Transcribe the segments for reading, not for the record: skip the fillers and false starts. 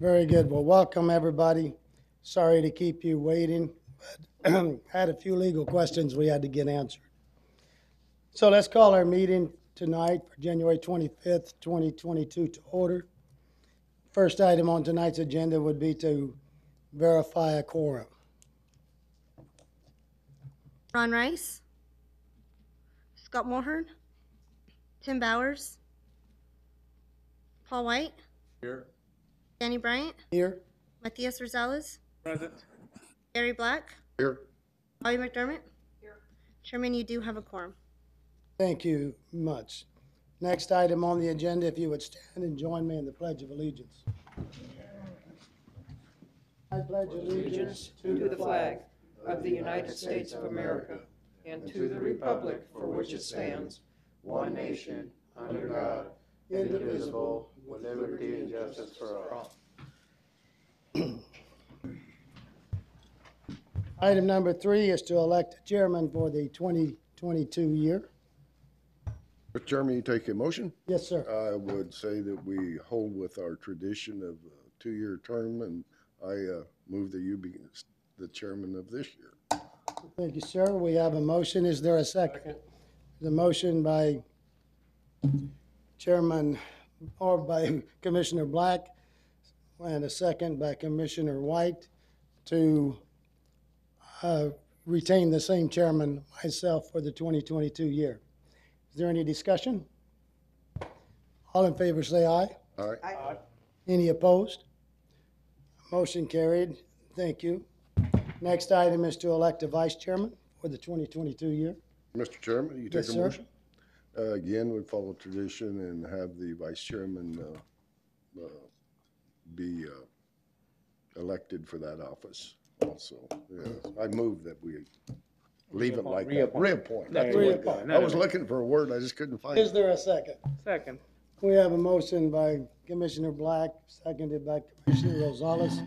Very good. Well, welcome, everybody. Sorry to keep you waiting, but had a few legal questions we had to get answered. So let's call our meeting tonight for January 25th, 2022 to order. First item on tonight's agenda would be to verify a quorum. Ron Rice, Scott Mulhern, Tim Bowers, Paul White, Here. Danny Bryant, Here? Matias Rosales, Present. Gary Black, Here. Bobby McDermott. Here. Chairman, you do have a quorum. Thank you much. Next item on the agenda, if you would stand and join me in the Pledge of Allegiance. I pledge allegiance to the flag of the United States of America and to the republic for which it stands, one nation, under God, indivisible, with liberty and justice for all. Item number 3 is to elect a chairman for the 2022 year. Mr. Chairman, you take a motion? Yes, sir. I would say that we hold with our tradition of a 2-year term, and I move that you be the chairman of this year. Thank you, sir. We have a motion. Is there a second? The motion by Chairman, or by Commissioner Black, and a second by Commissioner White to retain the same chairman, myself, for the 2022 year. Is there any discussion? All in favor say aye. All right. Aye. Any opposed? Motion carried. Thank you. Next item is to elect a vice chairman for the 2022 year. Mr. Chairman, you Yes, take a sir. motion? Again, we follow tradition and have the vice chairman be elected for that office also. Yes. I move that we leave it like that. Reappoint. That's the word. Reappoint. I was looking for a word, I just couldn't find Is it. there a second? Second. We have a motion by Commissioner Black, seconded by Commissioner Rosales,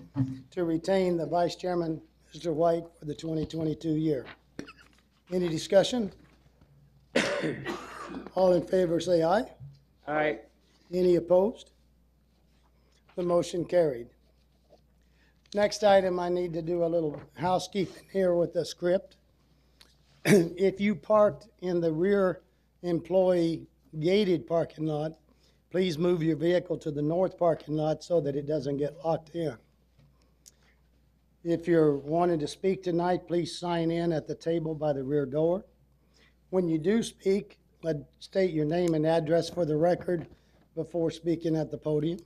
to retain the vice chairman, Mr. White, for the 2022 year. Any discussion? All in favor say aye. Aye. Any opposed? The motion carried. Next item, I need to do a little housekeeping here with the script. If you parked in the rear employee gated parking lot, please move your vehicle to the north parking lot so that it doesn't get locked in. If you're wanting to speak tonight, please sign in at the table by the rear door. When you do speak, state your name and address for the record before speaking at the podium.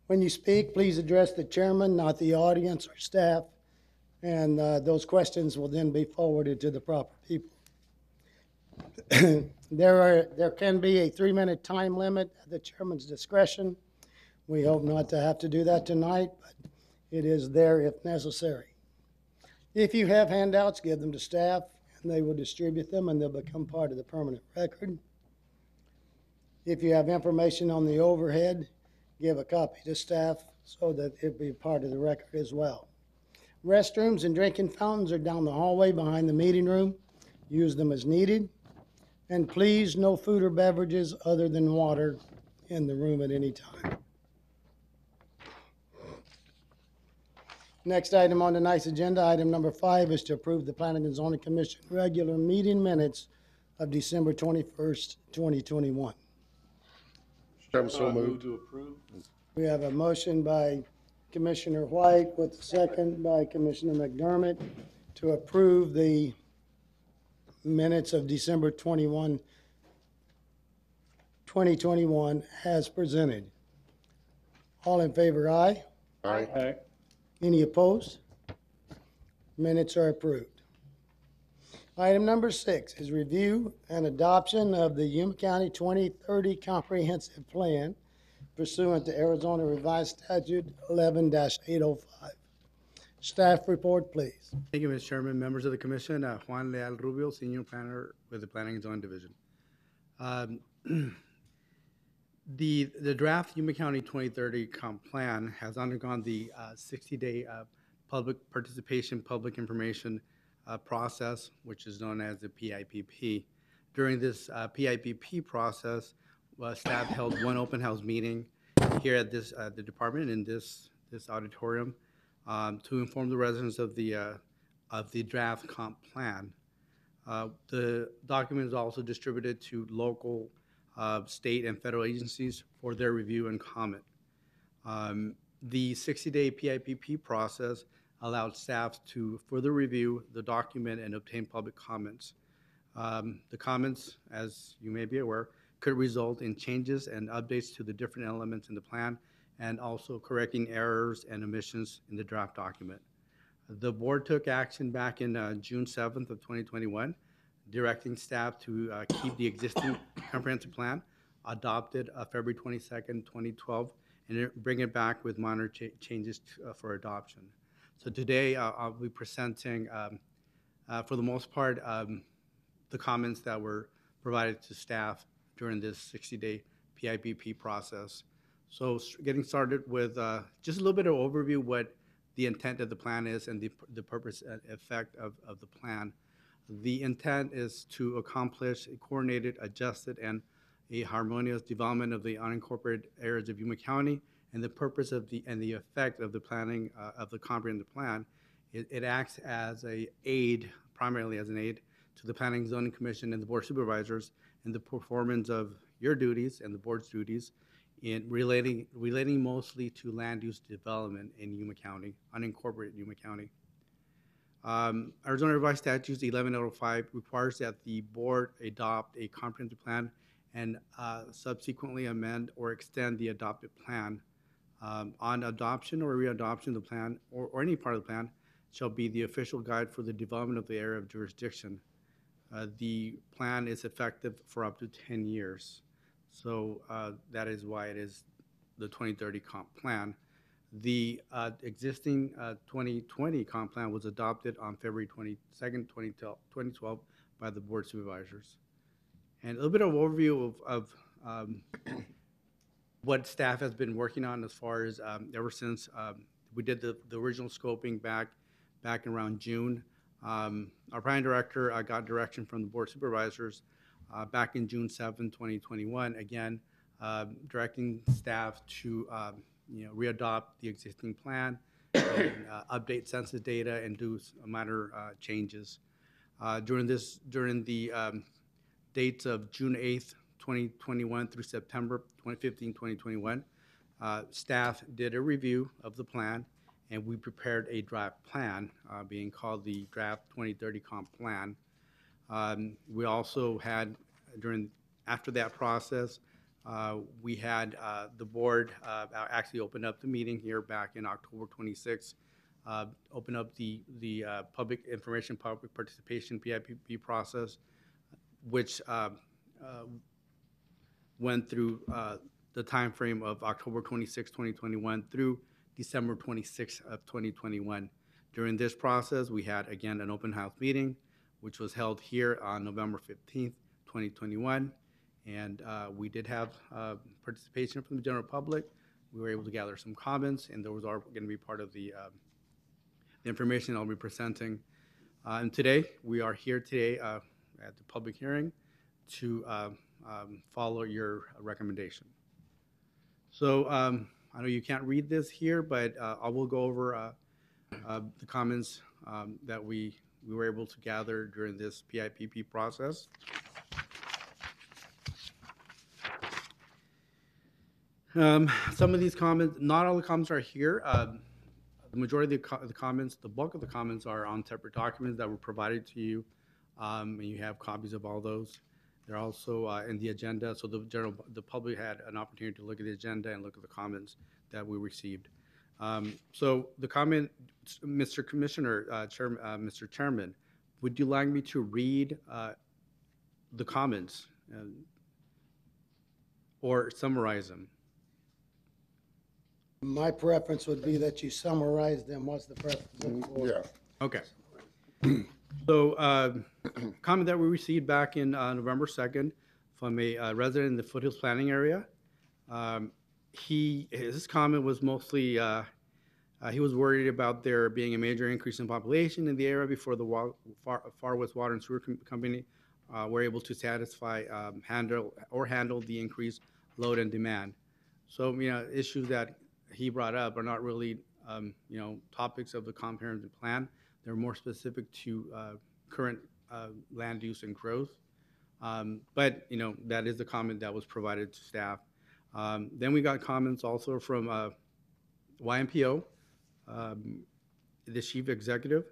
When you speak, please address the chairman, not the audience or staff, and those questions will then be forwarded to the proper people. There can be a 3-minute time limit at the chairman's discretion. We hope not to have to do that tonight, but it is there if necessary. If you have handouts, give them to staff, and they will distribute them, and they'll become part of the permanent record. If you have information on the overhead, give a copy to staff so that it'll be part of the record as well. Restrooms and drinking fountains are down the hallway behind the meeting room. Use them as needed. And please, no food or beverages other than water in the room at any time. Next item on tonight's agenda, item number 5, is to approve the Planning and Zoning Commission regular meeting minutes of December 21st, 2021. Mr. Chairman, so moved. To approve. We have a motion by Commissioner White with a second by Commissioner McDermott to approve the minutes of December 21, 2021 as presented. All in favor, aye. Aye. Aye. Any opposed? Minutes are approved. Item number 6 is review and adoption of the Yuma County 2030 Comprehensive Plan pursuant to Arizona Revised Statute 11-805. Staff report, please. Thank you, Mr. Chairman, members of the commission. Juan Leal Rubio, Senior Planner with the Planning and Zoning Division. The draft Yuma County 2030 Comp Plan has undergone the 60-day public participation, public information process, which is known as the PIPP. During this PIPP process, staff held one open house meeting here at this, the department in this auditorium, to inform the residents of the draft comp plan. The document is also distributed to local, state, and federal agencies for their review and comment. The 60-day PIPP process allowed staff to further review the document and obtain public comments. The comments, as you may be aware, could result in changes and updates to the different elements in the plan, and also correcting errors and omissions in the draft document. The board took action back in June 7th of 2021, directing staff to keep the existing comprehensive plan adopted February 22nd, 2012, and bring it back with minor changes for adoption. So today I'll be presenting, for the most part, the comments that were provided to staff during this 60-day PIPP process. So getting started with just a little bit of overview what the intent of the plan is and the purpose and effect of the plan. The intent is to accomplish a coordinated, adjusted, and a harmonious development of the unincorporated areas of Yuma County, and the purpose of the effect of the planning of the comprehensive plan. It acts as an aid, primarily as an aid, to the Planning Zoning Commission and the Board of Supervisors in the performance of your duties and the board's duties in relating mostly to land use development in Yuma County, unincorporated Yuma County. Arizona Revised Statutes 1105 requires that the board adopt a comprehensive plan and subsequently amend or extend the adopted plan. On adoption or readoption of the plan, or any part of the plan, shall be the official guide for the development of the area of jurisdiction. The plan is effective for up to 10 years. So that is why it is the 2030 comp plan. The existing 2020 comp plan was adopted on February 22nd, 2012 by the Board of Supervisors. And a little bit of overview of what staff has been working on as far as ever since we did the original scoping back around June. Our planning director got direction from the Board of Supervisors back in June 7, 2021, again, directing staff to readopt the existing plan and update census data and do minor changes. During the dates of June 8th, 2021 through September 15, 2021, staff did a review of the plan, and we prepared a draft plan being called the Draft 2030 Comp Plan. We also had, after that process, we had the board actually open up the meeting here back in October 26th, open up the public information, public participation PIPP process, which went through the time frame of October 26, 2021 through December 26 of 2021. During this process, we had, again, an open house meeting, which was held here on November 15th, 2021. And we did have participation from the general public. We were able to gather some comments, and those are going to be part of the information I'll be presenting. And today, we are here today at the public hearing to follow your recommendation. So I know you can't read this here, but I will go over the comments that we were able to gather during this PIPP process. Some of these comments, not all the comments are here. The majority of the comments, the bulk of the comments are on separate documents that were provided to you, and you have copies of all those. They're also in the agenda, so the public had an opportunity to look at the agenda and look at the comments that we received. So the comment, Mr. Commissioner, Mr. Chairman, would you like me to read the comments or summarize them? My preference would be that you summarize them. What's the preference of the board? Yeah. Okay. So, comment that we received back in November 2nd from a resident in the Foothills Planning area. His comment was mostly, he was worried about there being a major increase in population in the area before the Far West Water and Sewer Company were able to satisfy, handle the increased load and demand. So, issues that he brought up are not really, topics of the comprehensive plan. They're more specific to current land use and growth. But, that is the comment that was provided to staff. Then we got comments also from YMPO, the chief executive,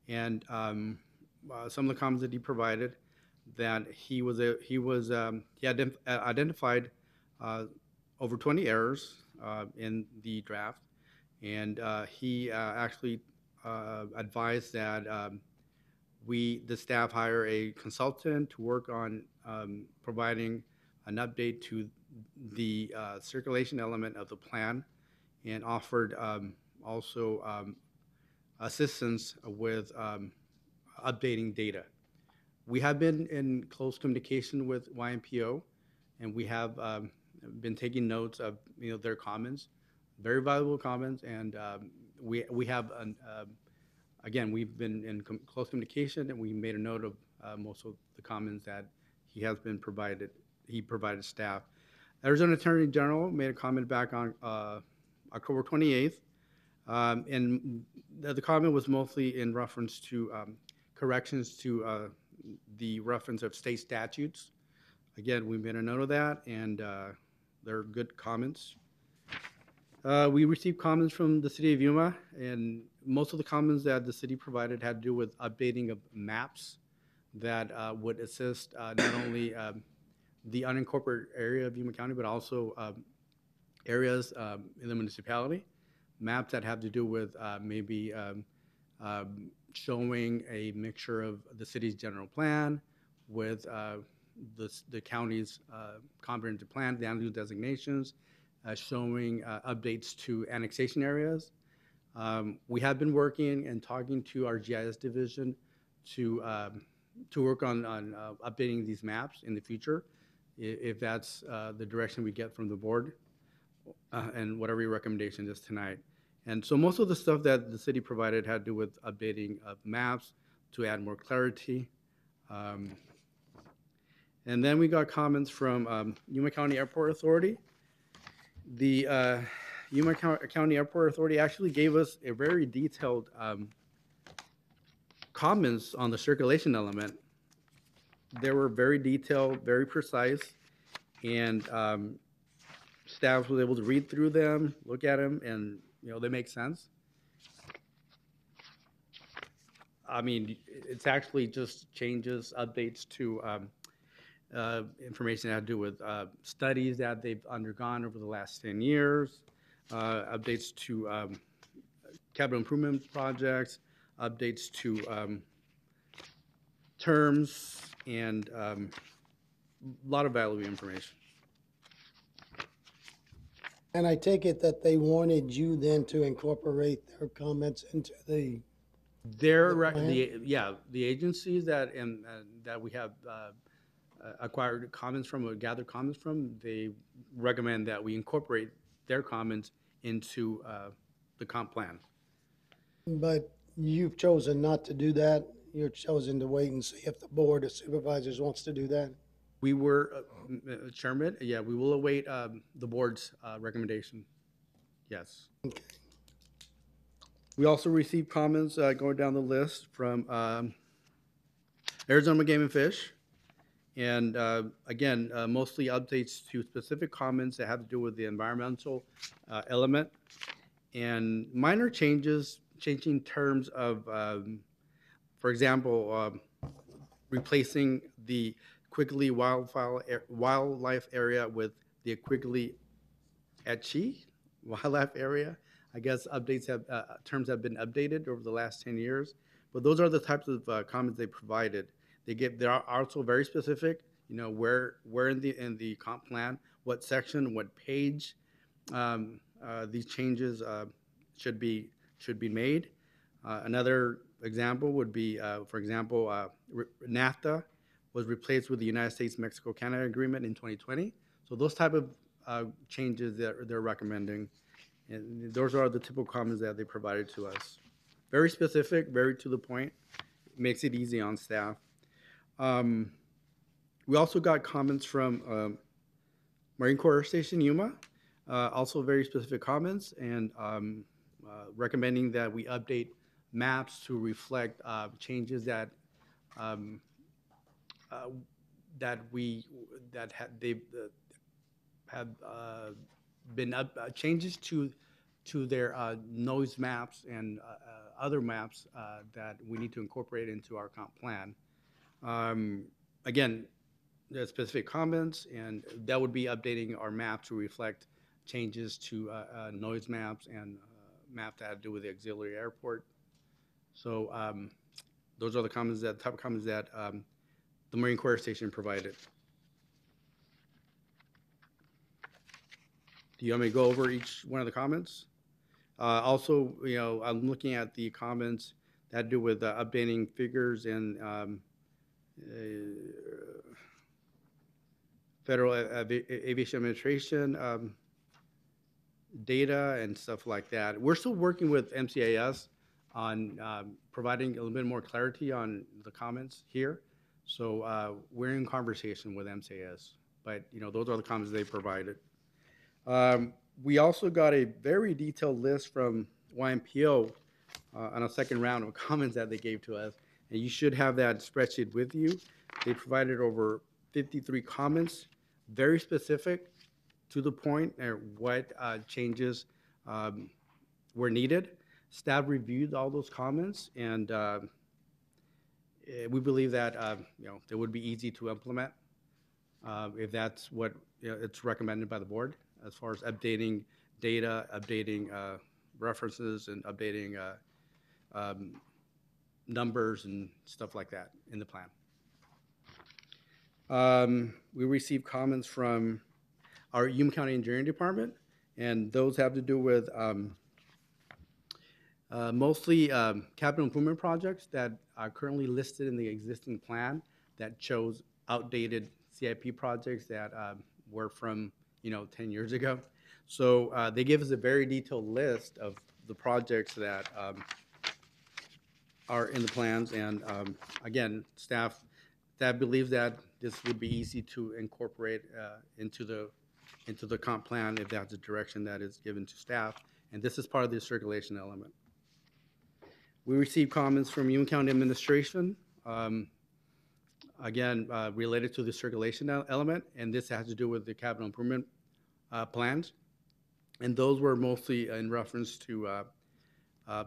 and some of the comments that he provided, that he identified over 20 errors in the draft, and he actually advised that the staff hire a consultant to work on providing an update to the circulation element of the plan, and offered also assistance with updating data. We have been in close communication with YMPO, and we have been taking notes of their comments, very valuable comments, and we have again, we've been in close communication, and we made a note of most of the comments that he provided staff. Arizona Attorney General made a comment back on October 28th, and the comment was mostly in reference to corrections to the reference of state statutes. Again, we made a note of that, and they're good comments. We received comments from the city of Yuma, and most of the comments that the city provided had to do with updating of maps that would assist not only the unincorporated area of Yuma County, but also areas in the municipality. Maps that have to do with maybe showing a mixture of the city's general plan with the county's comprehensive plan, the land use designations, showing updates to annexation areas. We have been working and talking to our GIS division to work on updating these maps in the future, if that's the direction we get from the board, and whatever your recommendation is tonight. And so most of the stuff that the city provided had to do with updating of maps to add more clarity. And then we got comments from Yuma County Airport Authority. The Yuma County Airport Authority actually gave us a very detailed comments on the circulation element. They were very detailed, very precise, and staff was able to read through them, look at them, and they make sense. I mean, it's actually just changes, updates to information that had to do with studies that they've undergone over the last 10 years, updates to capital improvement projects, updates to terms, and a lot of valuable information. And I take it that they wanted you then to incorporate their comments into the The agencies that that we have acquired comments from or gathered comments from, they recommend that we incorporate their comments into the comp plan. But you've chosen not to do that. You're chosen to wait and see if the board of supervisors wants to do that. We were, Chairman, we will await the board's recommendation. Yes. Okay. We also received comments going down the list from Arizona Game and Fish. And again, mostly updates to specific comments that have to do with the environmental element, and minor changes, changing terms of, for example, replacing the Quigley wildlife area with the Quigley Etchi wildlife area. I guess updates have terms have been updated over the last 10 years, but those are the types of comments they provided. They are also very specific, where in the comp plan, what section, what page these changes should be made. Another example would be, for example, NAFTA was replaced with the United States-Mexico-Canada Agreement in 2020. So those type of changes that they're recommending, and those are the typical comments that they provided to us. Very specific, very to the point, makes it easy on staff. We also got comments from Marine Corps Air Station Yuma. Also very specific comments and recommending that we update maps to reflect changes that um, uh, they've have been changes to their noise maps and other maps that we need to incorporate into our comp plan. Again, the specific comments, and that would be updating our map to reflect changes to noise maps and maps that have to do with the auxiliary airport. So those are the comments that type of comments that the Marine Corps Station provided. Do you want me to go over each one of the comments? Also, I'm looking at the comments that do with updating figures and Federal Aviation Administration data and stuff like that. We're still working with MCAS on providing a little bit more clarity on the comments here. So we're in conversation with MCAS, but those are the comments they provided. We also got a very detailed list from YMPO on a second round of comments that they gave to us, and you should have that spreadsheet with you. They provided over 53 comments, very specific, to the point, what changes were needed. Staff reviewed all those comments, and we believe that they would be easy to implement if that's what it's recommended by the board, as far as updating data, updating references, and updating numbers and stuff like that in the plan. We received comments from our Yuma County Engineering Department, and those have to do with mostly capital improvement projects that are currently listed in the existing plan that shows outdated CIP projects that were from 10 years ago. So they give us a very detailed list of the projects that are in the plans, and again, staff believes that this would be easy to incorporate into the comp plan if that's the direction that is given to staff, and this is part of the circulation element. We received comments from Yuma County Administration, again, related to the circulation element, and this has to do with the capital improvement plans. And those were mostly in reference to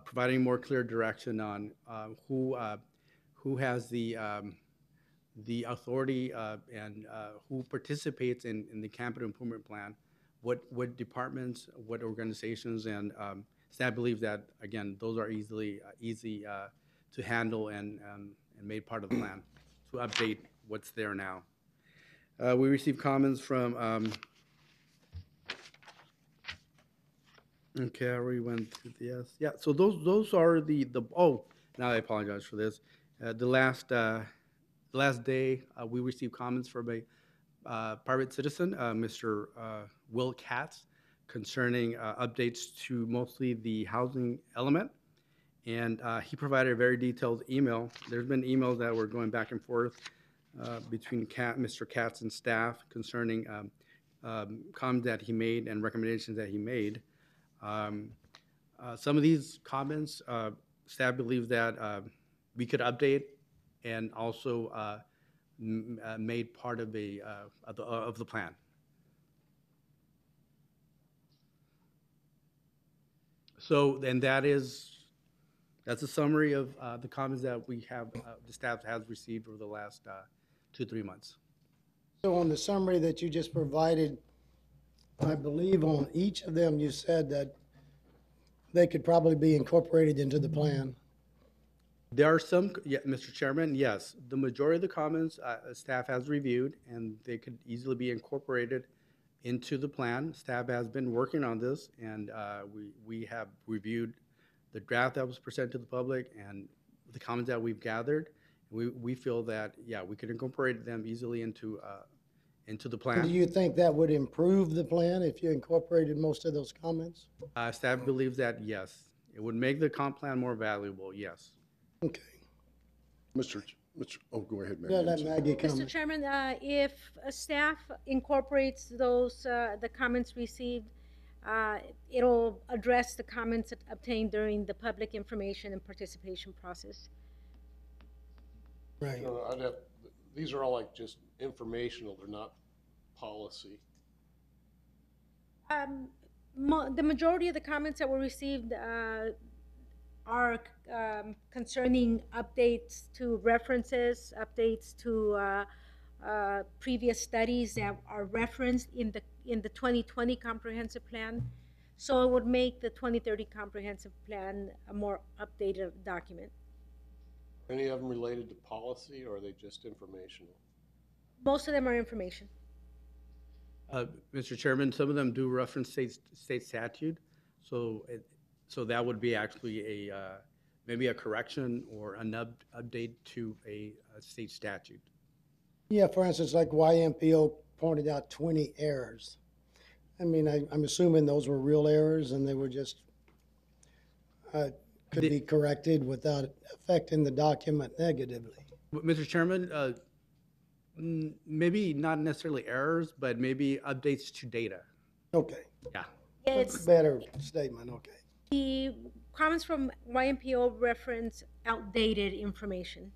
providing more clear direction on who has the authority and who participates in the capital improvement plan, what departments, what organizations, and staff believes that, again, those are easy to handle and made part of the plan to update what's there now. We received comments from, okay, I already went through the, yeah, so those are oh, now I apologize for this. The last day, we received comments from a private citizen, Mr. Will Katz, concerning updates to mostly the housing element. And he provided a very detailed email. There's been emails that were going back and forth between Mr. Katz and staff concerning comments that he made and recommendations that he made. Some of these comments, staff believes that we could update and also made part of the plan. So, and that's a summary of the comments that we have, the staff has received over the last 2-3 months. So on the summary that you just provided, I believe on each of them you said that they could probably be incorporated into the plan. There are some, yeah, Mr. Chairman, yes. The majority of the comments staff has reviewed, and they could easily be incorporated into the plan. Staff has been working on this, and we have reviewed the draft that was presented to the public and the comments that we've gathered. We feel that, yeah, we could incorporate them easily into the plan. Do you think that would improve the plan if you incorporated most of those comments? Staff believes that, yes. It would make the comp plan more valuable, yes. Okay. Oh, go ahead, Yeah, Mary. let Maggie Mr. comment. Chairman, if staff incorporates those, the comments received It'll address the comments obtained during the public information and participation process. Right. So these are all like just informational, they're not policy. The majority of the comments that were received are concerning updates to references, updates to previous studies that are referenced in the 2020 comprehensive plan. So it would make the 2030 comprehensive plan a more updated document. Any of them related to policy, or are they just informational? Most of them are information. Mr. Chairman, some of them do reference state statute, so that would be actually maybe a correction or an update to a state statute. Yeah, for instance, like YMPO pointed out 20 errors. I mean, I'm assuming those were real errors and they were just, could be corrected without affecting the document negatively. Mr. Chairman, maybe not necessarily errors, but maybe updates to data. Okay, Yeah. It's better statement, okay. the comments from YMPO reference outdated information.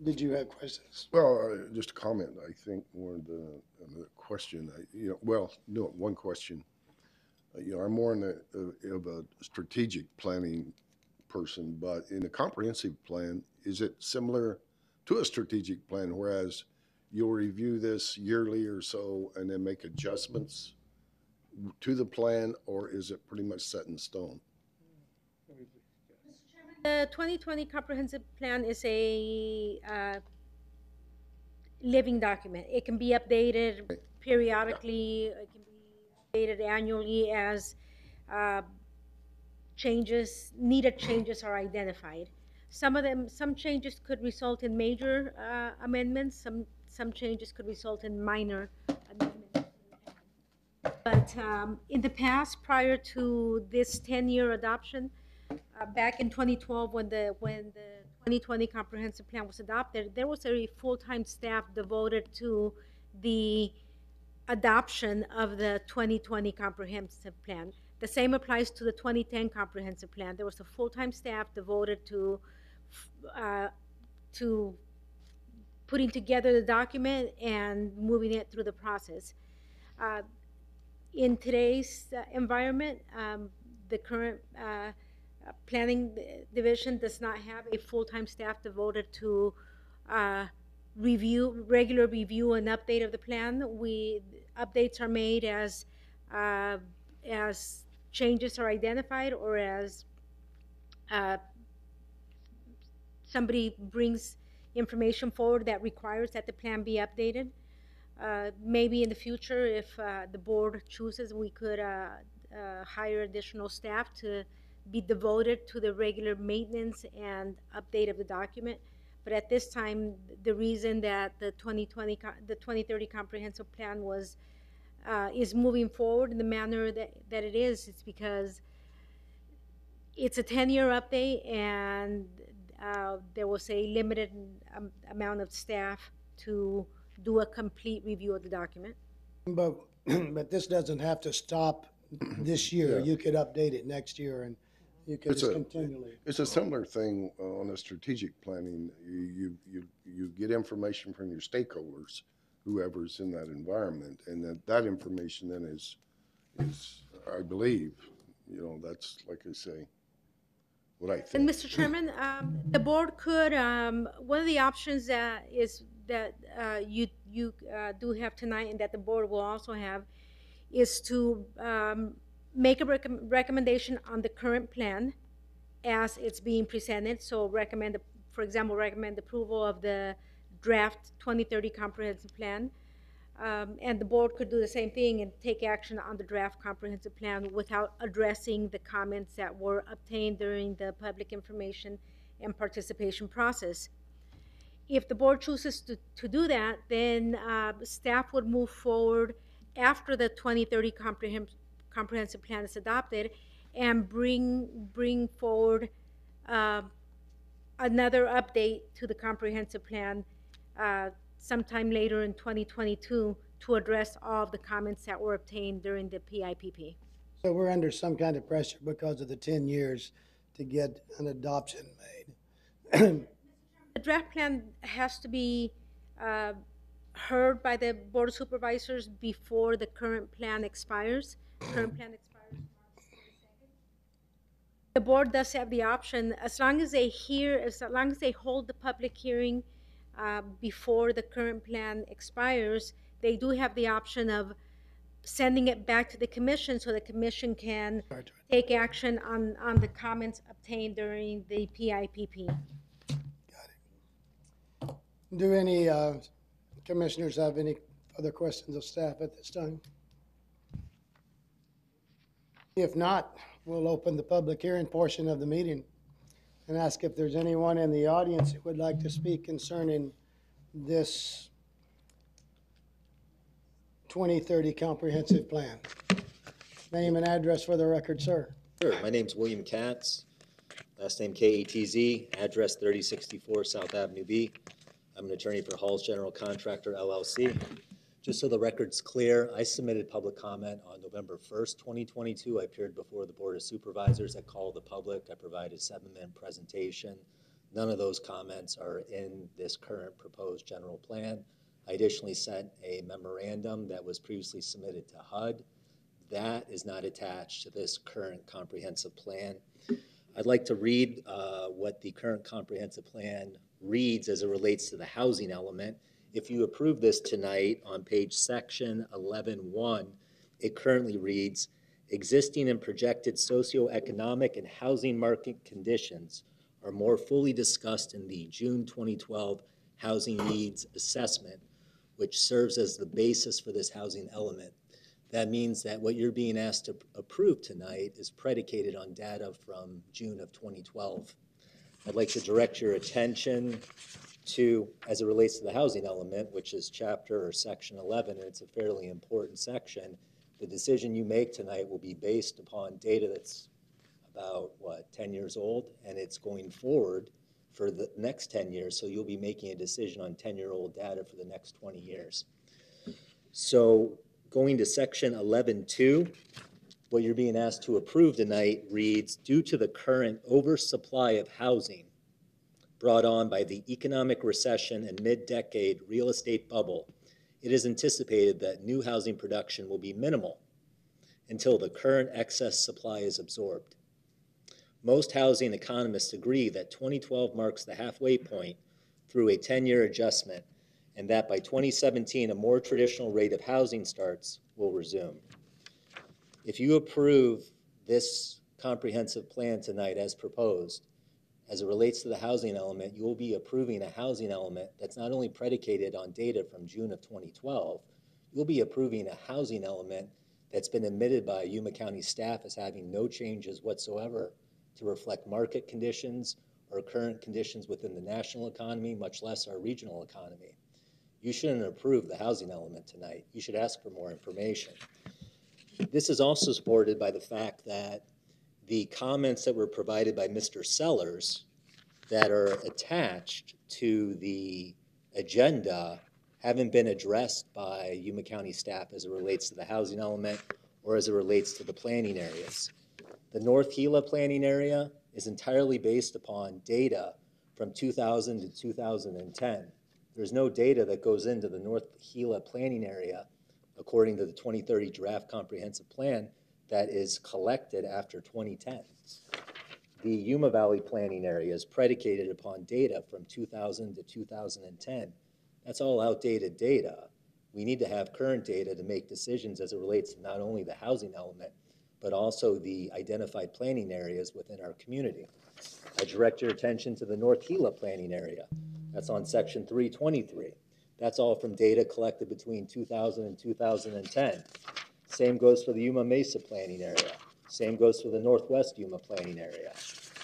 Did you have questions? Well, just a comment, I think, more the question, one question. I'm more of a strategic planning person, but in a comprehensive plan, is it similar to a strategic plan, whereas you'll review this yearly or so and then make adjustments to the plan, or is it pretty much set in stone? The 2020 comprehensive plan is a living document. It can be updated periodically. It can be updated annually as needed changes are identified. Some changes could result in major amendments. Some changes could result in minor amendments. But in the past, prior to this 10-year adoption, back in 2012, when the 2020 comprehensive plan was adopted, there was a full-time staff devoted to the adoption of the 2020 comprehensive plan. The same applies to the 2010 comprehensive plan. There was a full-time staff devoted to putting together the document and moving it through the process. In today's environment, the current planning division does not have a full-time staff devoted to regular review and update of the plan. Updates are made as changes are identified, or as somebody brings information forward that requires that the plan be updated. Maybe in the future, if the board chooses, we could hire additional staff to be devoted to the regular maintenance and update of the document. But at this time, the reason that the 2030 comprehensive plan is moving forward in the manner that it is because it's a 10-year update, and there was a limited amount of staff to do a complete review of the document. But this doesn't have to stop this year. Yeah. You could update it next year, and you could just continually. It's a similar thing on the strategic planning. You get information from your stakeholders, whoever's in that environment, and that information then is I believe, that's, like I say, what I think. And Mr. Chairman, the board could, one of the options that you do have tonight, and that the board will also have, is to make a recommendation on the current plan as it's being presented. So for example, recommend approval of the draft 2030 comprehensive plan. And the board could do the same thing and take action on the draft comprehensive plan without addressing the comments that were obtained during the public information and participation process. If the board chooses to do that, then staff would move forward after the 2030 comprehensive plan is adopted and bring forward another update to the comprehensive plan sometime later in 2022 to address all of the comments that were obtained during the PIPP. So we're under some kind of pressure because of the 10 years to get an adoption made. The draft plan has to be heard by the Board of Supervisors before the current plan expires. Current plan expires March 22nd. The board does have the option, as long as they hold the public hearing before the current plan expires, they do have the option of sending it back to the commission so the commission can take action on the comments obtained during the PIPP. Do any commissioners have any other questions of staff at this time? If not, we'll open the public hearing portion of the meeting and ask if there's anyone in the audience who would like to speak concerning this 2030 comprehensive plan. Name and address for the record, sir. Sure. My name's William Katz, last name K-A-T-Z, address 3064 South Avenue B. I'm an attorney for Hall's General Contractor, LLC. Just so the record's clear, I submitted public comment on November 1st, 2022. I appeared before the Board of Supervisors. I called the public. I provided a 7-minute presentation. None of those comments are in this current proposed general plan. I additionally sent a memorandum that was previously submitted to HUD. That is not attached to this current comprehensive plan. I'd like to read what the current comprehensive plan reads as it relates to the housing element. If you approve this tonight on page section 11.1, it currently reads, existing and projected socioeconomic and housing market conditions are more fully discussed in the June 2012 Housing Needs Assessment, which serves as the basis for this housing element. That means that what you're being asked to approve tonight is predicated on data from June of 2012. I'd like to direct your attention to, as it relates to the housing element, which is chapter or section 11, and it's a fairly important section. The decision you make tonight will be based upon data that's about, 10 years old, and it's going forward for the next 10 years, so you'll be making a decision on 10-year-old data for the next 20 years. So going to section 11.2, what you're being asked to approve tonight reads, due to the current oversupply of housing brought on by the economic recession and mid-decade real estate bubble, it is anticipated that new housing production will be minimal until the current excess supply is absorbed. Most housing economists agree that 2012 marks the halfway point through a 10-year adjustment, and that by 2017, a more traditional rate of housing starts will resume. If you approve this comprehensive plan tonight as proposed, as it relates to the housing element, you will be approving a housing element that's not only predicated on data from June of 2012, you'll be approving a housing element that's been admitted by Yuma County staff as having no changes whatsoever to reflect market conditions or current conditions within the national economy, much less our regional economy. You shouldn't approve the housing element tonight. You should ask for more information. This is also supported by the fact that the comments that were provided by Mr. Sellers that are attached to the agenda haven't been addressed by Yuma County staff as it relates to the housing element or as it relates to the planning areas. The North Gila planning area is entirely based upon data from 2000 to 2010. There's no data that goes into the North Gila planning area according to the 2030 draft comprehensive plan that is collected after 2010. The Yuma Valley planning area is predicated upon data from 2000 to 2010. That's all outdated data. We need to have current data to make decisions as it relates to not only the housing element, but also the identified planning areas within our community. I direct your attention to the North Gila planning area. That's on section 323. That's all from data collected between 2000 and 2010. Same goes for the Yuma Mesa planning area. Same goes for the Northwest Yuma planning area.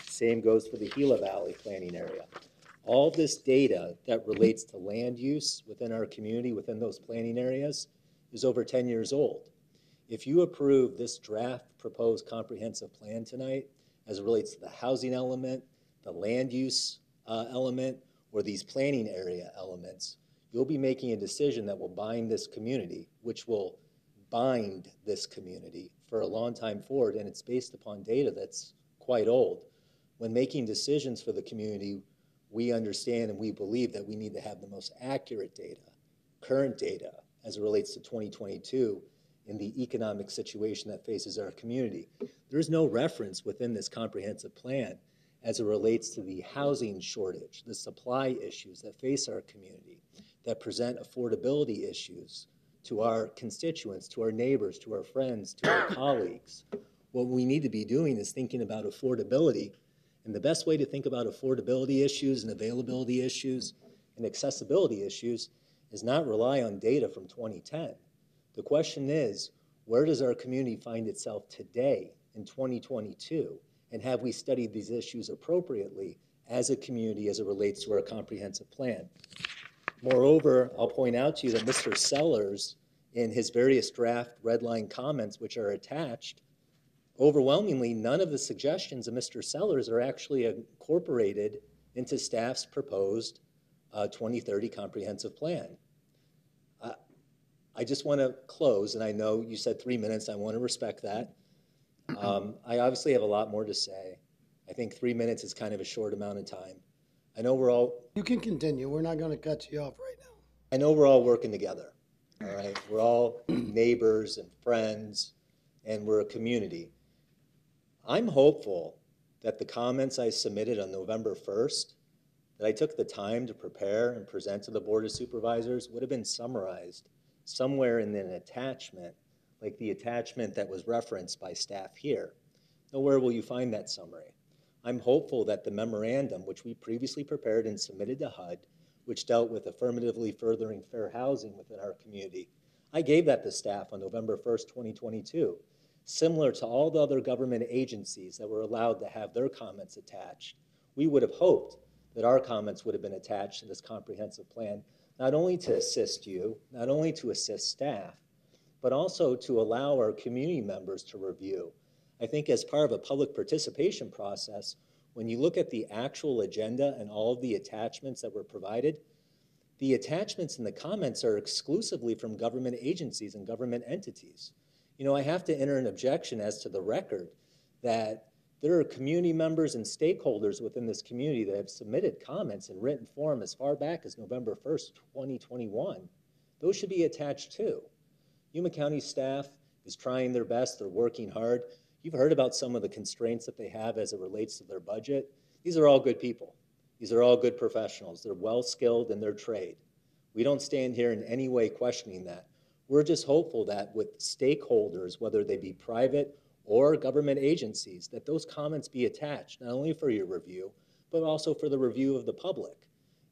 Same goes for the Gila Valley planning area. All this data that relates to land use within our community, within those planning areas, is over 10 years old. If you approve this draft proposed comprehensive plan tonight, as it relates to the housing element, the land use element, or these planning area elements, you'll be making a decision that will bind this community, which will bind this community for a long time forward, and it's based upon data that's quite old. When making decisions for the community, we understand and we believe that we need to have the most accurate data, current data, as it relates to 2022 in the economic situation that faces our community. There's no reference within this comprehensive plan as it relates to the housing shortage, the supply issues that face our community, that present affordability issues to our constituents, to our neighbors, to our friends, to our colleagues. What we need to be doing is thinking about affordability, and the best way to think about affordability issues and availability issues and accessibility issues is not rely on data from 2010. The question is, where does our community find itself today in 2022? And have we studied these issues appropriately as a community as it relates to our comprehensive plan? Moreover, I'll point out to you that Mr. Sellers, in his various draft red line comments, which are attached, overwhelmingly, none of the suggestions of Mr. Sellers are actually incorporated into staff's proposed 2030 comprehensive plan. I just want to close, and I know you said 3 minutes. I want to respect that. I obviously have a lot more to say. I think 3 minutes is kind of a short amount of time. I know we're all You can continue. We're not going to cut you off right now. I know we're all working together, all right? We're all neighbors and friends, and we're a community. I'm hopeful that the comments I submitted on November 1st, that I took the time to prepare and present to the Board of Supervisors, would have been summarized somewhere in an attachment, like the attachment that was referenced by staff here. Nowhere will you find that summary. I'm hopeful that the memorandum, which we previously prepared and submitted to HUD, which dealt with affirmatively furthering fair housing within our community, I gave that to staff on November 1st, 2022. Similar to all the other government agencies that were allowed to have their comments attached, we would have hoped that our comments would have been attached to this comprehensive plan, not only to assist you, not only to assist staff, but also to allow our community members to review. I think as part of a public participation process, when you look at the actual agenda and all of the attachments that were provided, the attachments and the comments are exclusively from government agencies and government entities. You know, I have to enter an objection as to the record that there are community members and stakeholders within this community that have submitted comments in written form as far back as November 1st, 2021. Those should be attached too. Yuma County staff is trying their best. They're working hard. You've heard about some of the constraints that they have as it relates to their budget. These are all good people. These are all good professionals. They're well-skilled in their trade. We don't stand here in any way questioning that. We're just hopeful that with stakeholders, whether they be private or government agencies, that those comments be attached, not only for your review, but also for the review of the public.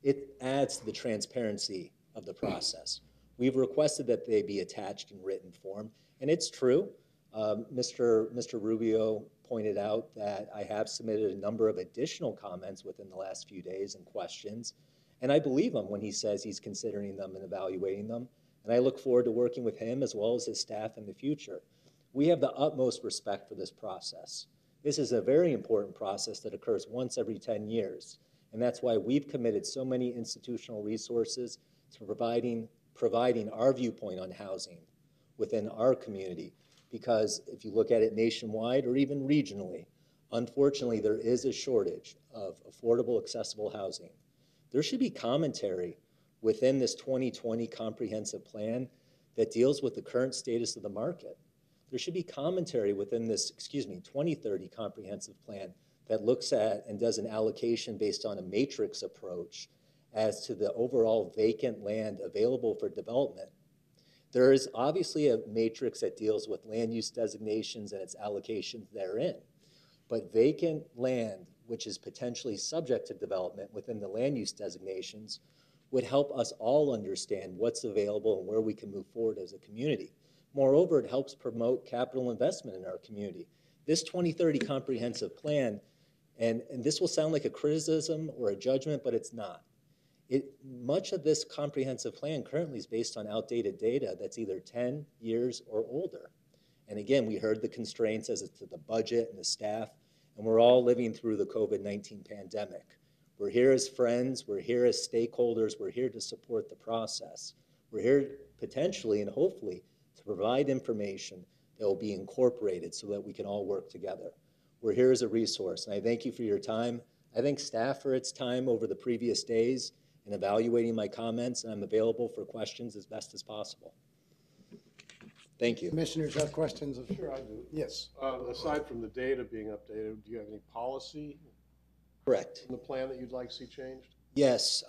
It adds to the transparency of the process. We've requested that they be attached in written form, and it's true. Mr. Rubio pointed out that I have submitted a number of additional comments within the last few days and questions, and I believe him when he says he's considering them and evaluating them, and I look forward to working with him as well as his staff in the future. We have the utmost respect for this process. This is a very important process that occurs once every 10 years, and that's why we've committed so many institutional resources to providing our viewpoint on housing within our community. Because if you look at it nationwide or even regionally, unfortunately, there is a shortage of affordable, accessible housing. There should be commentary within this 2020 comprehensive plan that deals with the current status of the market. There should be commentary within this, 2030 comprehensive plan that looks at and does an allocation based on a matrix approach as to the overall vacant land available for development. There is obviously a matrix that deals with land use designations and its allocations therein, but vacant land, which is potentially subject to development within the land use designations, would help us all understand what's available and where we can move forward as a community. Moreover, it helps promote capital investment in our community. This 2030 comprehensive plan, and this will sound like a criticism or a judgment, but it's not. Much of this comprehensive plan currently is based on outdated data that's either 10 years or older. And again, we heard the constraints as to the budget and the staff, and we're all living through the COVID-19 pandemic. We're here as friends, we're here as stakeholders, we're here to support the process. We're here potentially and hopefully to provide information that will be incorporated so that we can all work together. We're here as a resource, and I thank you for your time. I thank staff for its time over the previous days in evaluating my comments, and I'm available for questions as best as possible. Thank you. Commissioners have questions of? Sure, I do. Yes. Aside from the data being updated, do you have any policy Correct. in the plan that you'd like to see changed? Yes.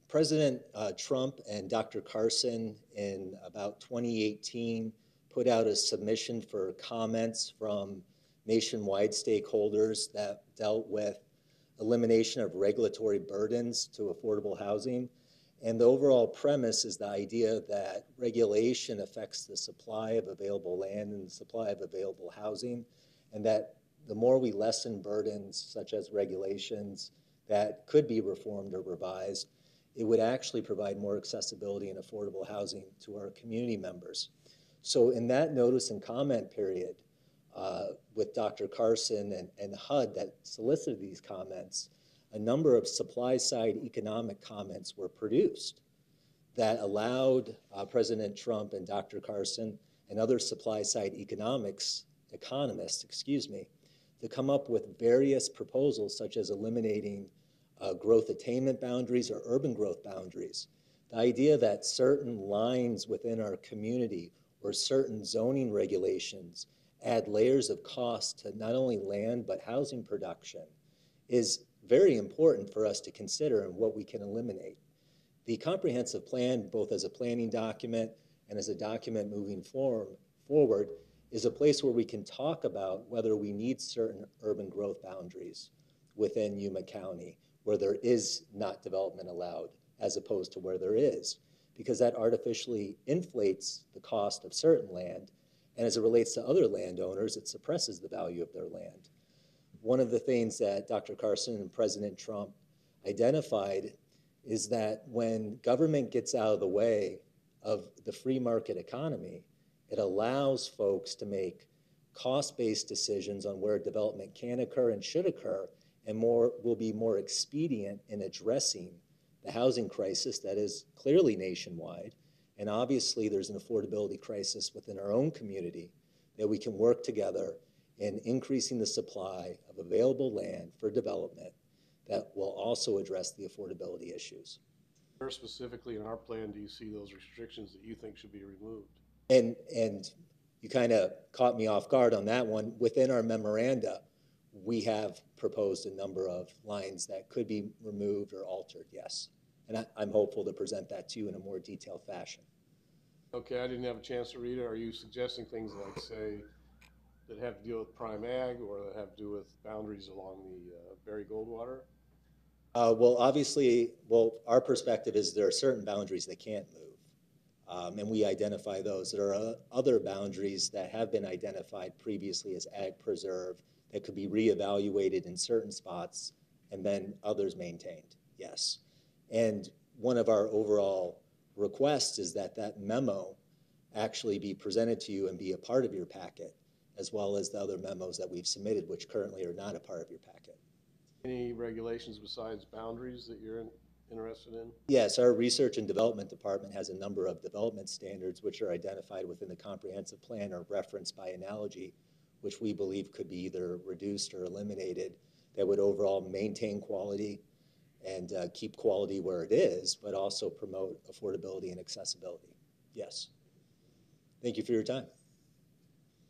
President Trump and Dr. Carson in about 2018 put out a submission for comments from nationwide stakeholders that dealt with elimination of regulatory burdens to affordable housing. And the overall premise is the idea that regulation affects the supply of available land and the supply of available housing, and that the more we lessen burdens such as regulations that could be reformed or revised, it would actually provide more accessibility and affordable housing to our community members. So in that notice and comment period with Dr. Carson and HUD that solicited these comments, a number of supply-side economic comments were produced that allowed President Trump and Dr. Carson and other supply-side economists, to come up with various proposals such as eliminating growth attainment boundaries or urban growth boundaries. The idea that certain lines within our community or certain zoning regulations add layers of cost to not only land but housing production is very important for us to consider and what we can eliminate. The comprehensive plan, both as a planning document and as a document moving forward, is a place where we can talk about whether we need certain urban growth boundaries within Yuma County, where there is not development allowed, as opposed to where there is, because that artificially inflates the cost of certain land, and as it relates to other landowners, it suppresses the value of their land. One of the things that Dr. Carson and President Trump identified is that when government gets out of the way of the free market economy, it allows folks to make cost-based decisions on where development can occur and should occur, and will be more expedient in addressing the housing crisis that is clearly nationwide. And obviously there's an affordability crisis within our own community that we can work together in increasing the supply of available land for development that will also address the affordability issues. Where specifically in our plan do you see those restrictions that you think should be removed? And you kind of caught me off guard on that one. Within our memoranda, we have proposed a number of lines that could be removed or altered, yes. And I'm hopeful to present that to you in a more detailed fashion. Okay, I didn't have a chance to read it. Are you suggesting things like, say, that have to deal with prime ag or that have to do with boundaries along the Berry Goldwater? Well, obviously, our perspective is there are certain boundaries that can't move, and we identify those. There are other boundaries that have been identified previously as ag preserve that could be reevaluated in certain spots and then others maintained, yes. And one of our overall requests is that that memo actually be presented to you and be a part of your packet, as well as the other memos that we've submitted, which currently are not a part of your packet. Any regulations besides boundaries that you're interested in? Yes, our research and development department has a number of development standards which are identified within the comprehensive plan or referenced by analogy, which we believe could be either reduced or eliminated, that would overall maintain quality and keep quality where it is, but also promote affordability and accessibility. Yes. Thank you for your time.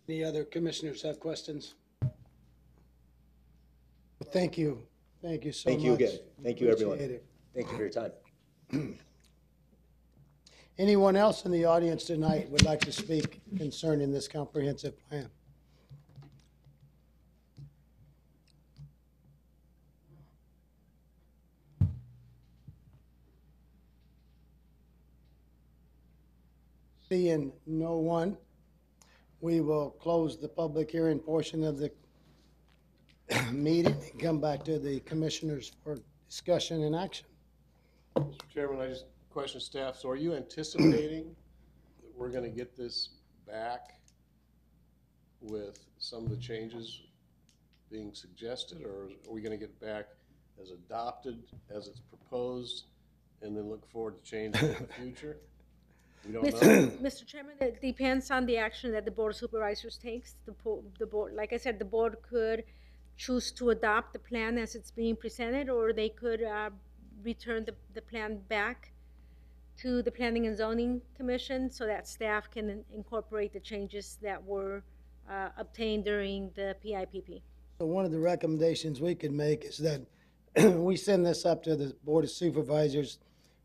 Any other commissioners have questions? Thank you. Thank you so much. Thank you again. Thank you, everyone. Appreciate it. Thank you for your time. Anyone else in the audience tonight would like to speak concerning this comprehensive plan? Seeing no one, we will close the public hearing portion of the meeting and come back to the commissioners for discussion and action. Mr. Chairman, I just question staff. So are you anticipating that we're going to get this back with some of the changes being suggested, or are we going to get back as adopted, as it's proposed, and then look forward to changing it in the future? We don't know. Mr. Chairman, it depends on the action that the Board of Supervisors takes. The board, like I said, the board could choose to adopt the plan as it's being presented, or they could return the plan back to the Planning and Zoning Commission so that staff can incorporate the changes that were obtained during the PIPP. So one of the recommendations we could make is that we send this up to the Board of Supervisors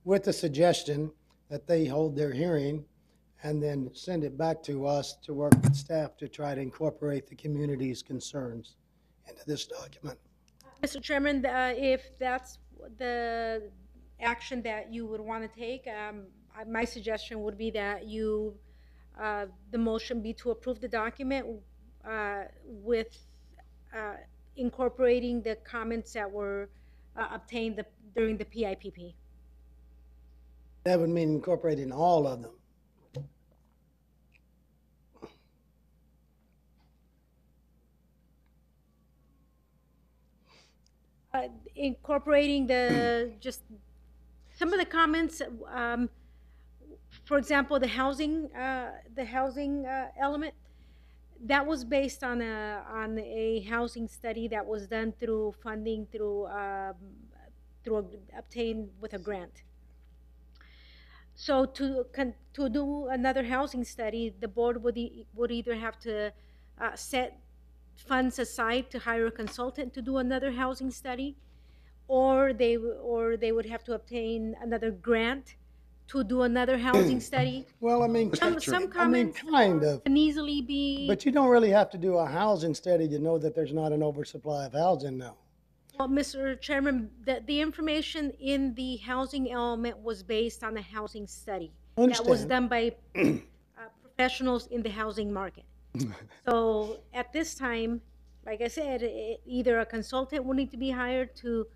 with the suggestion that they hold their hearing and then send it back to us to work with staff to try to incorporate the community's concerns into this document. Mr. Chairman, if that's the action that you would want to take, my suggestion would be that the motion be to approve the document with incorporating the comments that were obtained during the PIPP. That would mean incorporating all of them. Incorporating just some of the comments, for example, the housing element, that was based on a housing study that was done through funding obtained with a grant. So to do another housing study, the board would either have to set funds aside to hire a consultant to do another housing study, or they would have to obtain another grant to do another housing study. Well, I mean, Some comments kind of. can easily be. But you don't really have to do a housing study to know that there's not an oversupply of housing now. Well, Mr. Chairman, the information in the housing element was based on a housing study that was Understand. done by professionals in the housing market. So at this time, like I said, either a consultant will need to be hired to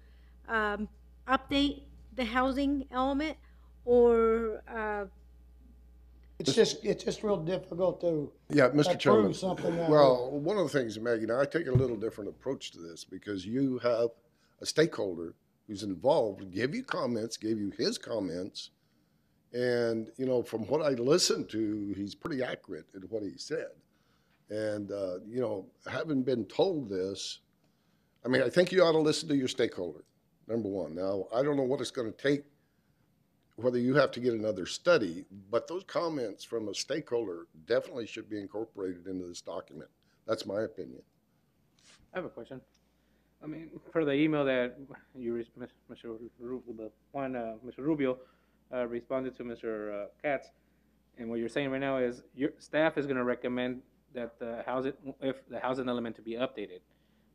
update the housing element, or It's just real difficult to Yeah, Mr. Chairman. approve something that. Well, one of the things, Maggie, now I take a little different approach to this because you have a stakeholder who's involved, gave you comments, gave you his comments. And, you know, from what I listened to, he's pretty accurate in what he said. And, you know, having been told this, I mean, I think you ought to listen to your stakeholder, number one. Now, I don't know what it's going to take, whether you have to get another study, but those comments from a stakeholder definitely should be incorporated into this document. That's my opinion. I have a question. I mean, for the email that you, Mr. Rubio responded to Mr. Katz, and what you're saying right now is your staff is going to recommend that the housing element to be updated,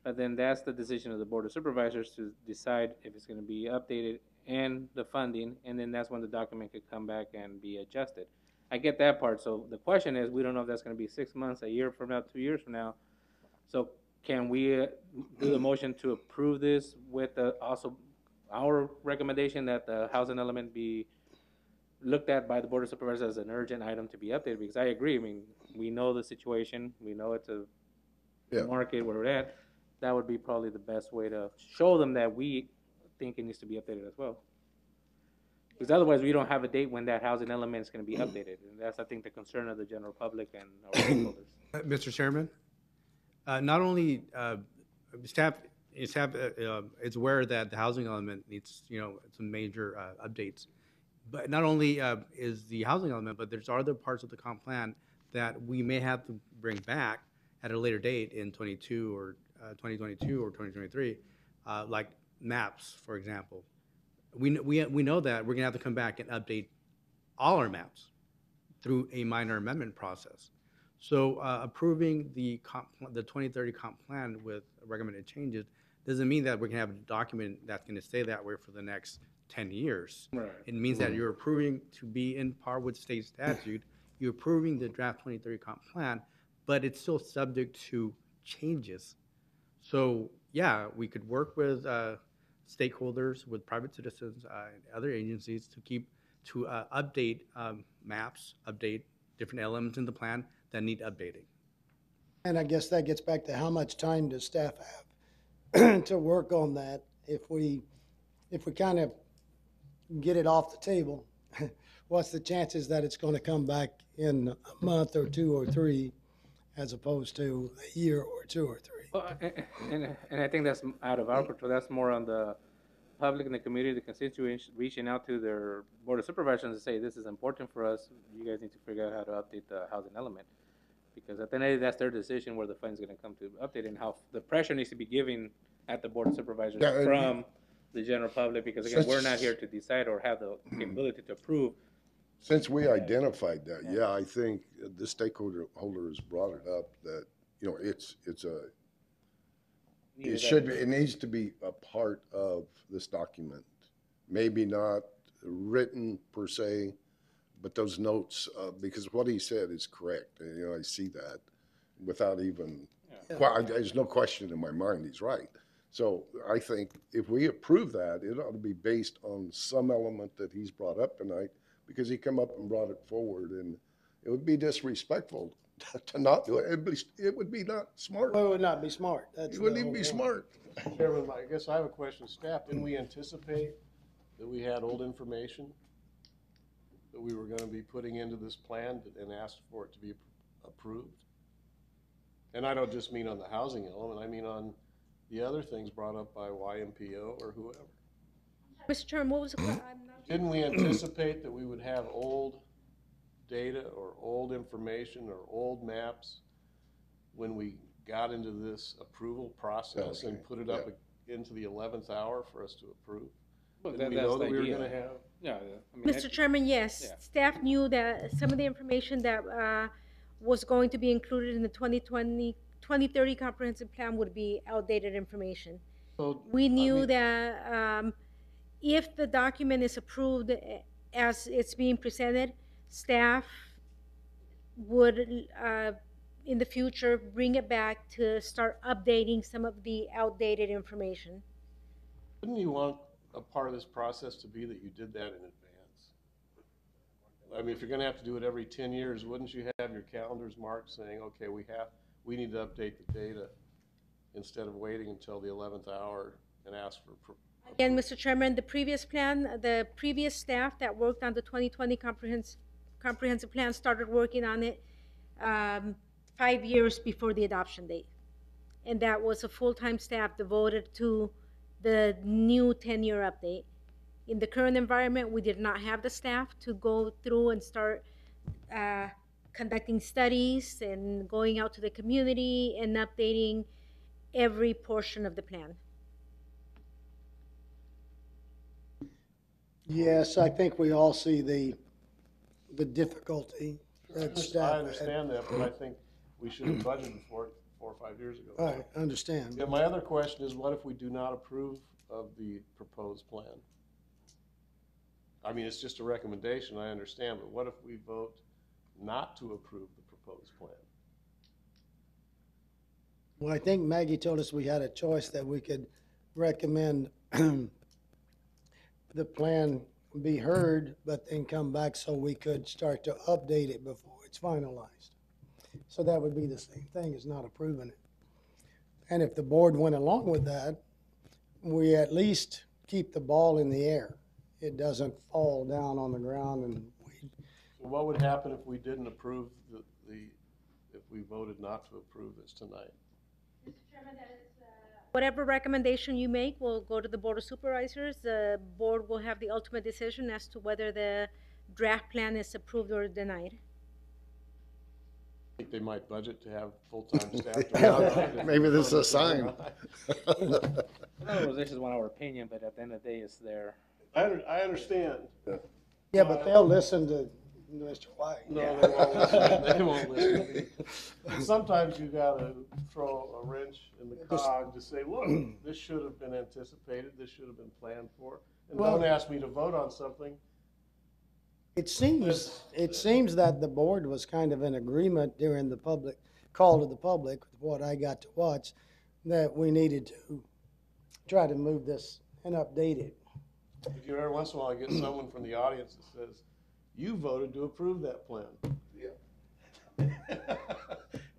but then that's the decision of the Board of Supervisors to decide if it's going to be updated and the funding, and then that's when the document could come back and be adjusted. I get that part. So the question is, we don't know if that's going to be 6 months, a year from now, 2 years from now. So can we do the motion to approve this with also our recommendation that the housing element be looked at by the Board of Supervisors as an urgent item to be updated? Because I agree. I mean, we know the situation. We know it's a market where we're at. That would be probably the best way to show them that we think it needs to be updated as well. Because otherwise, we don't have a date when that housing element is going to be updated. And that's, I think, the concern of the general public and our stakeholders. Mr. Chairman, not only staff is aware that the housing element needs, some major updates, but not only is the housing element, but there's other parts of the comp plan that we may have to bring back at a later date in 22 or 2022 or 2023, like maps, for example. We know that we're gonna have to come back and update all our maps through a minor amendment process. So approving the 2030 comp plan with recommended changes doesn't mean that we're gonna have a document that's gonna stay that way for the next 10 years. Right. It means that you're approving to be in par with state statute, you're approving the draft 2030 comp plan, but it's still subject to changes. So yeah, we could work with stakeholders, with private citizens, and other agencies to update maps, update different elements in the plan that need updating. And I guess that gets back to how much time does staff have to work on that if we kind of get it off the table, what's the chances that it's going to come back in a month or two or three, as opposed to a year or two or three? Well, and I think that's out of our control. That's more on the public and the community, the constituents reaching out to their board of supervisors and say, this is important for us. You guys need to figure out how to update the housing element. Because at the end of the day, that's their decision where the fund's gonna come to update and how the pressure needs to be given at the board of supervisors Yeah, from the general public. Because again, we're not here to decide or have the capability to approve. Since we identified that, yeah, I think the stakeholder has brought it up that, you know, it needs to be a part of this document. Maybe not written per se, but those notes, because what he said is correct. You know, I see that without even, there's no question in my mind, he's right. So I think if we approve that, it ought to be based on some element that he's brought up tonight, because he come up and brought it forward, and it would be disrespectful to not do it. It would be not smart. Well, it would not be smart. It wouldn't even be smart. Chairman, I guess I have a question. Staff, didn't we anticipate that we had old information that we were going to be putting into this plan and asked for it to be approved? And I don't just mean on the housing element, I mean on the other things brought up by YMPO or whoever. Mr. Chairman, what was the question? Didn't we anticipate that we would have old data or old information or old maps when we got into this approval process and put it up into the 11th hour for us to approve? Well, Didn't we that's know the that we were idea. going to have? Yeah, I mean, Mr. Chairman, yes. Yeah. Staff knew that some of the information that was going to be included in the 2030 comprehensive plan would be outdated information. So, We knew that if the document is approved as it's being presented, staff would, in the future, bring it back to start updating some of the outdated information. wouldn't you want a part of this process to be that you did that in advance? I mean, if you're going to have to do it every 10 years, wouldn't you have your calendars marked saying, okay, we need to update the data instead of waiting until the 11th hour and ask for Again, Mr. Chairman, the previous plan, the previous staff that worked on the 2020 comprehensive plan started working on it 5 years before the adoption date. And that was a full-time staff devoted to the new 10-year update. In the current environment, we did not have the staff to go through and start conducting studies and going out to the community and updating every portion of the plan. Yes, I think we all see the difficulty that staff I had. understand that, but I think we should have budgeted for it 4 or 5 years ago. I understand. Yeah, my other question is, what if we do not approve of the proposed plan? I mean, it's just a recommendation, I understand, but what if we vote not to approve the proposed plan? Well, I think Maggie told us we had a choice that we could recommend the plan be heard, but then come back so we could start to update it before it's finalized. So that would be the same thing as not approving it. And if the board went along with that, we at least keep the ball in the air. It doesn't fall down on the ground and So what would happen if we didn't approve if we voted not to approve this tonight? Whatever recommendation you make will go to the Board of Supervisors. The board will have the ultimate decision as to whether the draft plan is approved or denied. I think they might budget to have full-time staff. Maybe this is a sign. no, this is one our opinion, but at the end of the day, it's their. I understand. yeah, but they'll listen to Mr. White. No, they won't listen. They won't listen to me. And sometimes you gotta throw a wrench in the cog to say, look, this should have been anticipated, this should have been planned for. And Well- don't ask me to vote on something. It seems that the board was kind of in agreement during the public call to the public, with what I got to watch, that we needed to try to move this and update it. If you every once in a while get someone from the audience that says, you voted to approve that plan. Yeah.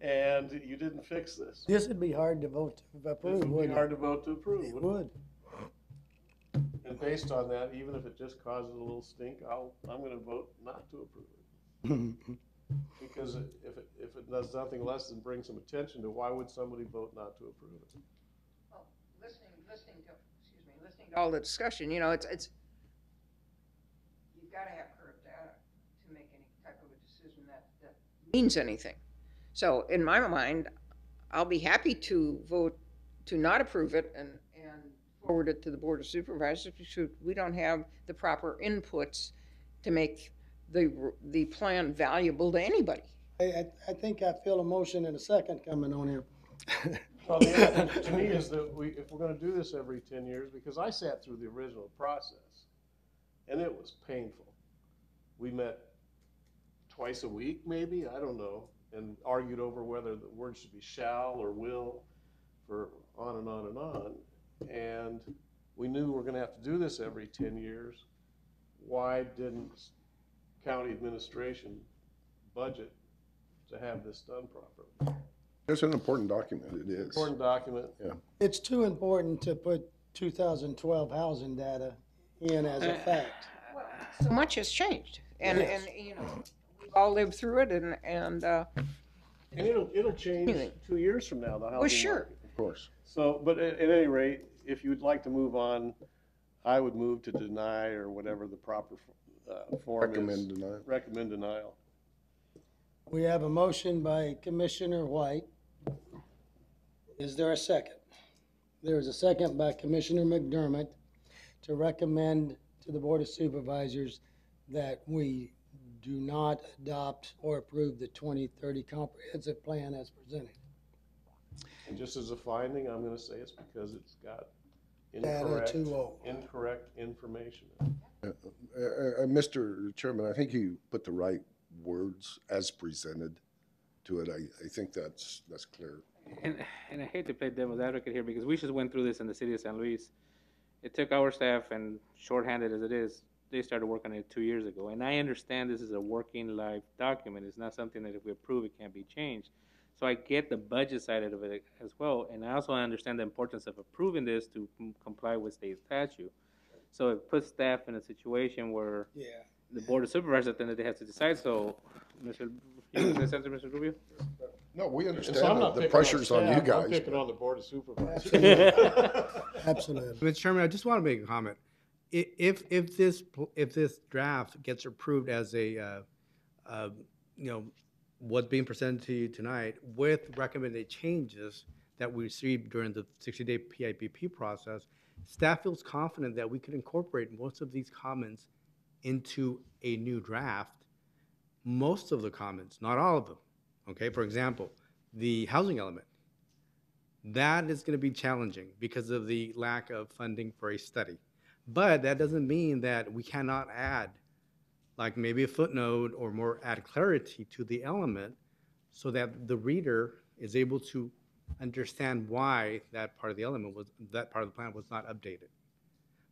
And you didn't fix this. This would be hard to vote to approve, This would be wouldn't hard it? to vote to approve. It wouldn't would. And based on that, even if it just causes a little stink, I'm gonna vote not to approve it. Because if it does nothing less than bring some attention to, why would somebody vote not to approve it? Well, listening to all the discussion, you know, it's, you've gotta have current data to make any type of a decision that means anything. So in my mind, I'll be happy to vote to not approve it and forward it to the Board of Supervisors because we don't have the proper inputs to make the plan valuable to anybody. I think I feel a motion in a second coming on here. Well, the other thing to me is that if we're gonna do this every 10 years, because I sat through the original process, and it was painful. We met twice a week, maybe, I don't know, and argued over whether the word should be shall or will, for on and on and on. And we knew we were gonna have to do this every 10 years. Why didn't county administration budget to have this done properly? It's an important document, it is. Important document. Yeah. It's too important to put 2012 housing data in as a fact. Well, so much has changed, and Yes. you know, we've all lived through it, and And it'll change 2 years from now, the housing well, sure. market. Of course. So, but at any rate, if you'd like to move on, I would move to deny, or whatever the proper form is. Recommend denial. Recommend denial. We have a motion by Commissioner White. Is there a second? There is a second by Commissioner McDermott to recommend to the Board of Supervisors that we do not adopt or approve the 2030 comprehensive plan as presented. And just as a finding, I'm gonna say it's because it's got Data too old. incorrect information. Mr. Chairman, I think you put the right words as presented to it. I think that's clear. And I hate to play devil's advocate here because we just went through this in the city of San Luis. It took our staff, and shorthanded as it is, they started working on it 2 years ago. And I understand this is a working live document. It's not something that if we approve, it can't be changed. So I get the budget side of it as well. And I also understand the importance of approving this to comply with state statute. So it puts staff in a situation where Yeah. the Board of Supervisors at the end of the day has to decide. So, Mr. You want to say something, Mr. Rubio? No, we And so I'm understand not the picking pressure's on you staff, I'm guys. picking on the Board of Supervisors. Absolutely. Mr. Chairman, I just want to make a comment. If this draft gets approved as a, what's being presented to you tonight with recommended changes that we received during the 60-day PIPP process, staff feels confident that we could incorporate most of these comments into a new draft. Most of the comments, not all of them. Okay, for example, the housing element. That is going to be challenging because of the lack of funding for a study. But that doesn't mean that we cannot add, like maybe a footnote or more add clarity to the element so that the reader is able to understand why that part of the plan was not updated.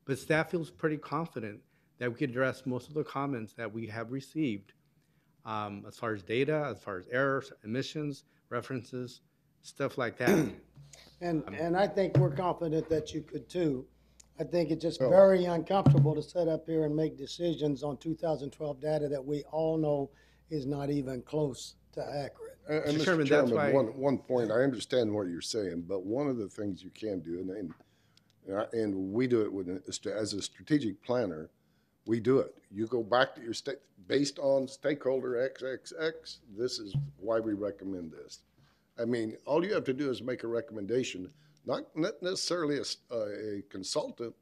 But staff feels pretty confident that we could address most of the comments that we have received as far as data, as far as errors, emissions, references, stuff like that. And I think we're confident that you could too. I think it's just very uncomfortable to sit up here and make decisions on 2012 data that we all know is not even close to accurate. And Mr. Mr. Chairman, that's Chairman, why- one point, I understand what you're saying, but one of the things you can do, and we do it as a strategic planner, we do it. You go back to your state, based on stakeholder XXX, this is why we recommend this. I mean, all you have to do is make a recommendation, not necessarily a consultant,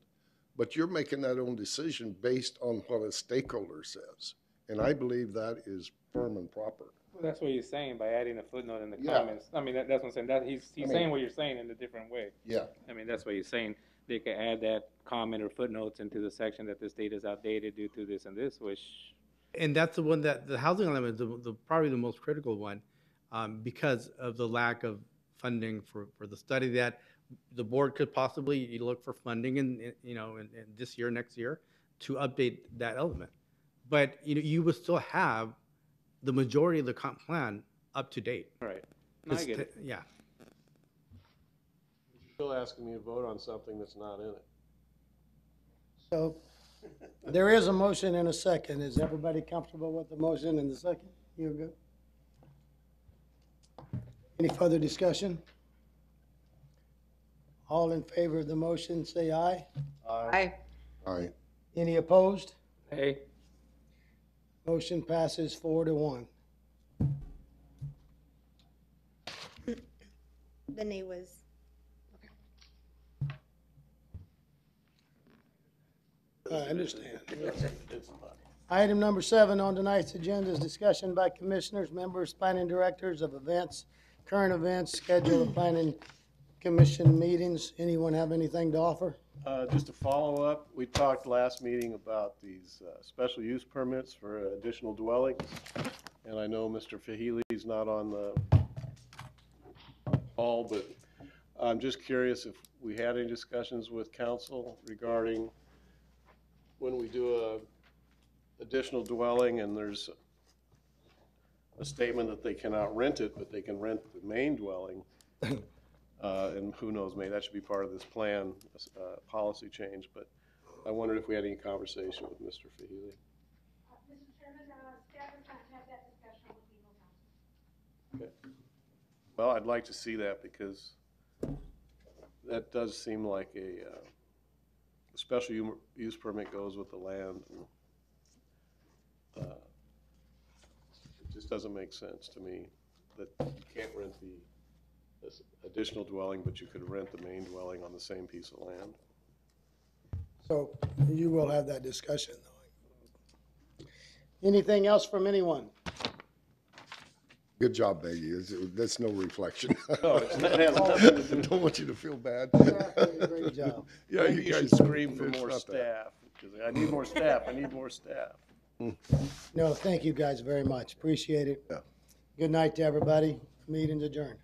but you're making that own decision based on what a stakeholder says. And I believe that is firm and proper. Well, that's what he's saying by adding a footnote in the Yeah. comments. I mean, that's what I'm saying. That he's saying what you're saying in a different way. Yeah. I mean, that's what he's saying. They could add that comment or footnotes into the section that this data is outdated due to this and this, which. And that's the one that the housing element is probably the most critical one because of the lack of funding for the study that the board could possibly look for funding in this year, next year to update that element. But you would still have the majority of the comp plan up to date. Right. No, I get it. Yeah. You're still asking me to vote on something that's not in it. So there is a motion and a second. Is everybody comfortable with the motion and the second? You're good? Any further discussion? All in favor of the motion, say aye. Aye. Aye. Any opposed? Hey, Motion passes 4-1. The nay was. I understand. It's fine. Item number 7 on tonight's agenda is discussion by commissioners, members, planning directors of events, current events, schedule of planning commission meetings. Anyone have anything to offer? Just to follow up, we talked last meeting about these special use permits for additional dwellings. And I know Mr. Fahili's not on the call, but I'm just curious if we had any discussions with council regarding when we do a additional dwelling and there's a statement that they cannot rent it, but they can rent the main dwelling. And who knows, maybe that should be part of this plan, policy change, but I wondered if we had any conversation with Mr. Fahili. Mr. Chairman, staff has not had that discussion with legal counsel. Okay. Well, I'd like to see that because that does seem like a special use permit goes with the land. And, it just doesn't make sense to me that you can't rent this additional dwelling, but you could rent the main dwelling on the same piece of land. So you will have that discussion. Anything else from anyone? Good job, Becky. That's no reflection. No, that has nothing to do. Don't want you to feel bad. Great job. Yeah, Maybe you should guys scream for it's more not that. staff, because I need more staff, I need more staff. No, thank you guys very much. Appreciate it. Yeah. Good night to everybody. Meeting's adjourned.